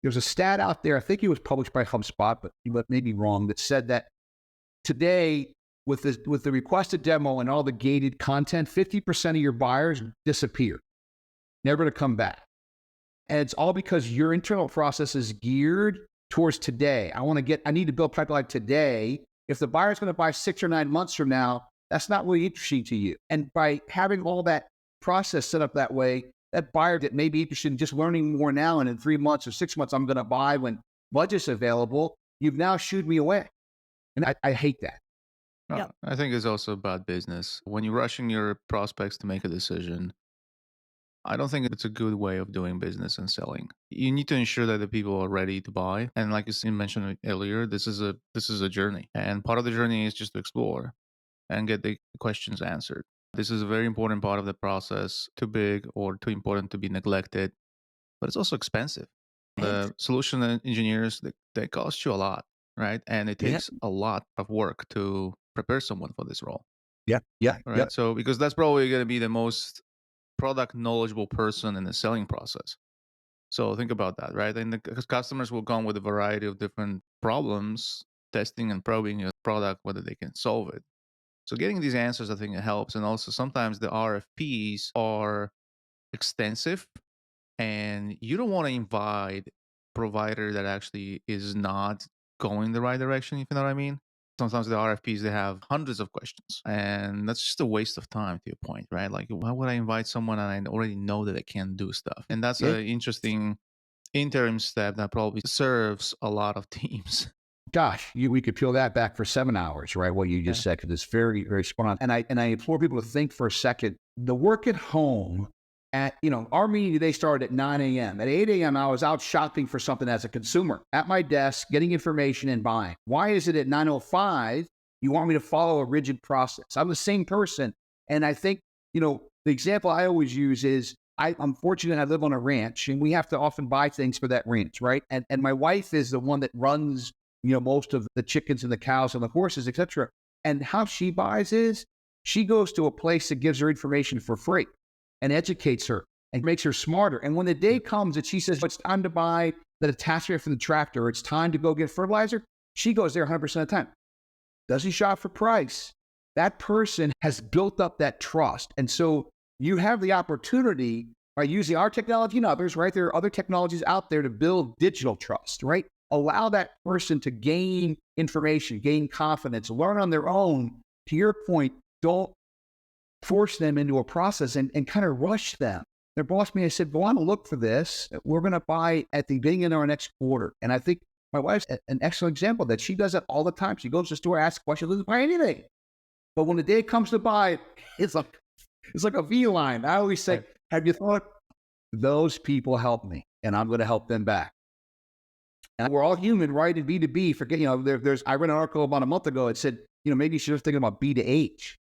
there's a stat out there, I think it was published by HubSpot, but you may be wrong, that said that today, with the requested demo and all the gated content, 50% of your buyers disappear, never to come back. And it's all because your internal process is geared towards today. I need to build pipeline today. If the buyer's going to buy 6 or 9 months from now, that's not really interesting to you. And by having all that process set up that way, that buyer that may be interested in just learning more now, and in 3 months or 6 months, I'm going to buy when budget's available, you've now shooed me away. And I hate that. Yeah. I think it's also bad business. When you're rushing your prospects to make a decision, I don't think it's a good way of doing business and selling. You need to ensure that the people are ready to buy. And like you mentioned earlier, this is a journey. And part of the journey is just to explore and get the questions answered. This is a very important part of the process, too big or too important to be neglected, but it's also expensive. The solution engineers, they cost you a lot, right? And it takes a lot of work to prepare someone for this role. Yeah. Right. So, because that's probably going to be the most product knowledgeable person in the selling process. So think about that, right? And the customers will come with a variety of different problems, testing and probing your product, whether they can solve it. So getting these answers, I think it helps. And also sometimes the RFPs are extensive and you don't want to invite a provider that actually is not going the right direction, if you know what I mean. Sometimes the RFPs, they have hundreds of questions, and that's just a waste of time, to your point, right? Like, why would I invite someone and I already know that they can't do stuff? And that's an interesting interim step that probably serves a lot of teams. Gosh, we could peel that back for 7 hours, right? What you just said, because it's very, very spot on. And I implore people to think for a second. The work at home, our meeting today started at 9 a.m. At 8 a.m., I was out shopping for something as a consumer at my desk, getting information and buying. Why is it at 9:05 you want me to follow a rigid process? I'm the same person. And I think, the example I always use is I'm fortunate I live on a ranch, and we have to often buy things for that ranch, right? And my wife is the one that runs, most of the chickens and the cows and the horses, et cetera. And how she buys is she goes to a place that gives her information for free and educates her and makes her smarter. And when the day comes that she says, it's time to buy the attachment for the tractor, or it's time to go get fertilizer, she goes there 100% of the time. Doesn't shop for price. That person has built up that trust. And so you have the opportunity by using our technology and others, right? There are other technologies out there to build digital trust, right? Allow that person to gain information, gain confidence, learn on their own. To your point, don't force them into a process and kind of rush them. Their boss may have said, go on and look for this. We're going to buy at the beginning of our next quarter. And I think my wife's an excellent example that she does that all the time. She goes to the store, asks questions, doesn't buy anything. But when the day comes to buy, it's like a V line. I always say, have you thought those people help me and I'm going to help them back? And we're all human, right? In B2B, I read an article about a month ago. It said, maybe you should have thinking about B2H.